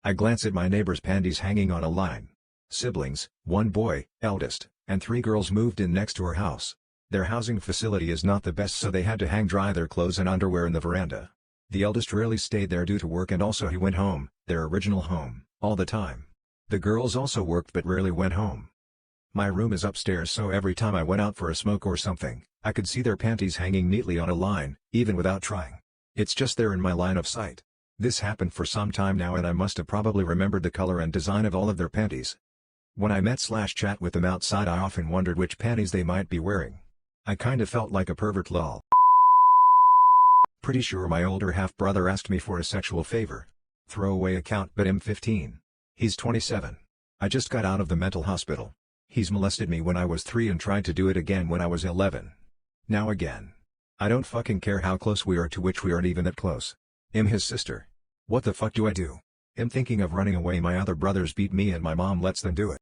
I glance at my neighbor's panties hanging on a line. Siblings, one boy, eldest, and 3 girls moved in next to her house. Their housing facility is not the best, so they had to hang dry their clothes and underwear in the veranda. The eldest rarely stayed there due to work, and also he went home, their original home, all the time. The girls also worked but rarely went home. My room is upstairs, so every time I went out for a smoke or something, I could see their panties hanging neatly on a line, even without trying. It's just there in my line of sight. This happened for some time now, and I must have probably remembered the color and design of all of their panties. When I met/chat with them outside, I often wondered which panties they might be wearing. I kinda felt like a pervert, lol. Pretty sure my older half-brother asked me for a sexual favor. Throwaway account, but I'm 15. He's 27. I just got out of the mental hospital. He's molested me when I was 3 and tried to do it again when I was 11. Now again. I don't fucking care how close we are, to which we aren't even that close. I'm his sister. What the fuck do I do? I'm thinking of running away. My other brothers beat me and my mom lets them do it.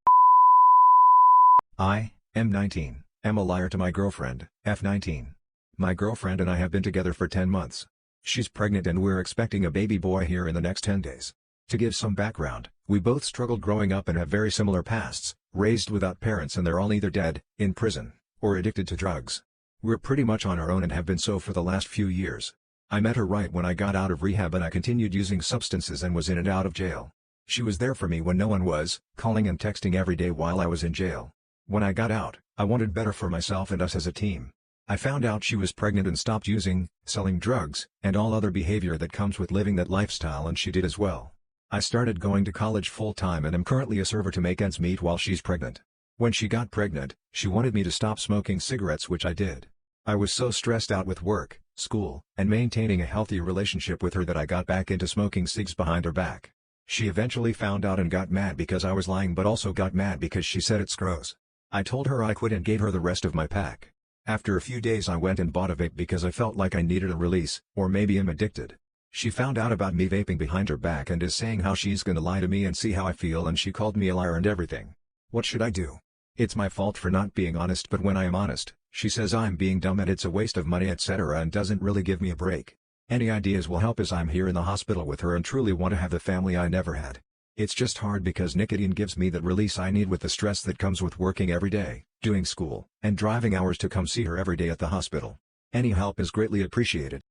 I am 19. Am a liar to my girlfriend, F19. My girlfriend and I have been together for 10 months. She's pregnant and we're expecting a baby boy here in the next 10 days. To give some background, we both struggled growing up and have very similar pasts, raised without parents, and they're all either dead, in prison, or addicted to drugs. We're pretty much on our own and have been so for the last few years. I met her right when I got out of rehab, and I continued using substances and was in and out of jail. She was there for me when no one was, calling and texting every day while I was in jail. When I got out, I wanted better for myself and us as a team. I found out she was pregnant and stopped using, selling drugs, and all other behavior that comes with living that lifestyle, and she did as well. I started going to college full-time and am currently a server to make ends meet while she's pregnant. When she got pregnant, she wanted me to stop smoking cigarettes, which I did. I was so stressed out with work, school, and maintaining a healthy relationship with her that I got back into smoking cigs behind her back. She eventually found out and got mad because I was lying, but also got mad because she said it's gross. I told her I quit and gave her the rest of my pack. After a few days I went and bought a vape because I felt like I needed a release, or maybe I'm addicted. She found out about me vaping behind her back and is saying how she's gonna lie to me and see how I feel, and she called me a liar and everything. What should I do? It's my fault for not being honest, but when I am honest, she says I'm being dumb and it's a waste of money, etc., and doesn't really give me a break. Any ideas will help, as I'm here in the hospital with her and truly want to have the family I never had. It's just hard because nicotine gives me that release I need with the stress that comes with working every day, doing school, and driving hours to come see her every day at the hospital. Any help is greatly appreciated.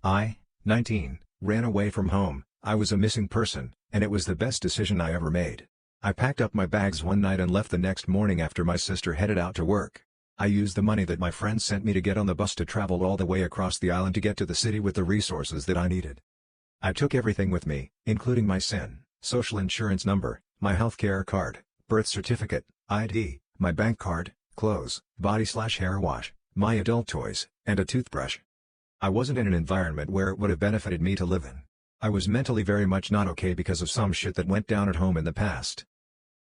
I, 19, ran away from home. I was a missing person, and it was the best decision I ever made. I packed up my bags one night and left the next morning after my sister headed out to work. I used the money that my friends sent me to get on the bus to travel all the way across the island to get to the city with the resources that I needed. I took everything with me, including my SIN, social insurance number, my healthcare card, birth certificate, ID, my bank card, clothes, body/hair wash, my adult toys, and a toothbrush. I wasn't in an environment where it would have benefited me to live in. I was mentally very much not okay because of some shit that went down at home in the past.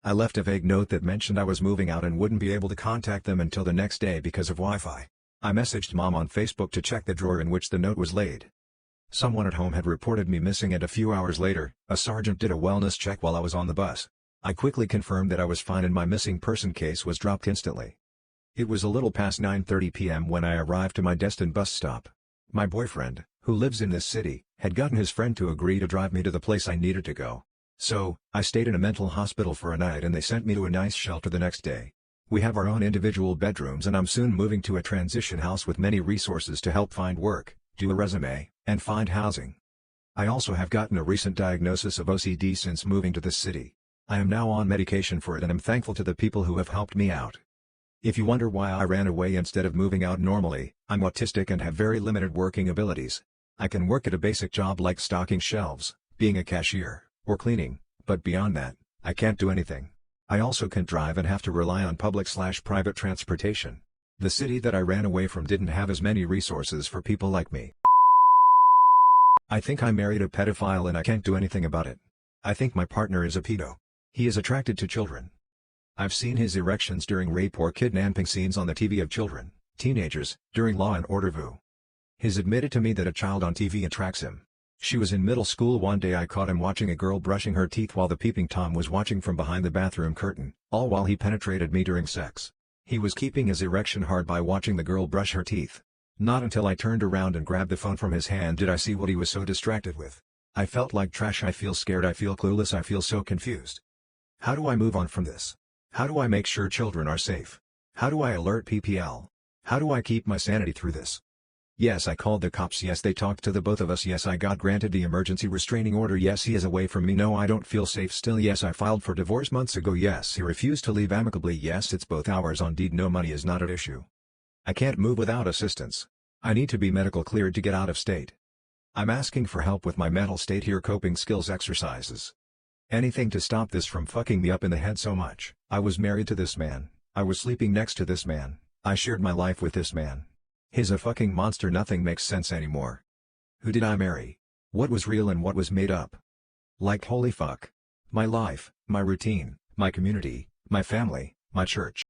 I left a vague note that mentioned I was moving out and wouldn't be able to contact them until the next day because of Wi-Fi. I messaged Mom on Facebook to check the drawer in which the note was laid. Someone at home had reported me missing, and a few hours later, a sergeant did a wellness check while I was on the bus. I quickly confirmed that I was fine and my missing person case was dropped instantly. It was a little past 9:30 p.m. when I arrived to my destined bus stop. My boyfriend, who lives in this city, had gotten his friend to agree to drive me to the place I needed to go. So, I stayed in a mental hospital for a night and they sent me to a nice shelter the next day. We have our own individual bedrooms and I'm soon moving to a transition house with many resources to help find work, do a resume, and find housing. I also have gotten a recent diagnosis of OCD since moving to this city. I am now on medication for it and am thankful to the people who have helped me out. If you wonder why I ran away instead of moving out normally, I'm autistic and have very limited working abilities. I can work at a basic job like stocking shelves, being a cashier, or cleaning, but beyond that, I can't do anything. I also can't drive and have to rely on public/private transportation. The city that I ran away from didn't have as many resources for people like me. I think I married a pedophile and I can't do anything about it. I think my partner is a pedo. He is attracted to children. I've seen his erections during rape or kidnapping scenes on the TV of children, teenagers, during Law and Order VU. He's admitted to me that a child on TV attracts him. She was in middle school one day. I caught him watching a girl brushing her teeth while the peeping Tom was watching from behind the bathroom curtain, all while he penetrated me during sex. He was keeping his erection hard by watching the girl brush her teeth. Not until I turned around and grabbed the phone from his hand did I see what he was so distracted with. I felt like trash. I feel scared. I feel clueless. I feel so confused. How do I move on from this? How do I make sure children are safe? How do I alert PPL? How do I keep my sanity through this? Yes, I called the cops. Yes, they talked to the both of us. Yes, I got granted the emergency restraining order. Yes, he is away from me. No, I don't feel safe still. Yes, I filed for divorce months ago. Yes, he refused to leave amicably. Yes, it's both ours on deed. No, money is not at issue. I can't move without assistance. I need to be medical cleared to get out of state. I'm asking for help with my mental state here. Coping skills exercises. Anything to stop this from fucking me up in the head so much. I was married to this man. I was sleeping next to this man. I shared my life with this man. He's a fucking monster. Nothing makes sense anymore. Who did I marry? What was real and what was made up? Like holy fuck. My life, my routine, my community, my family, my church.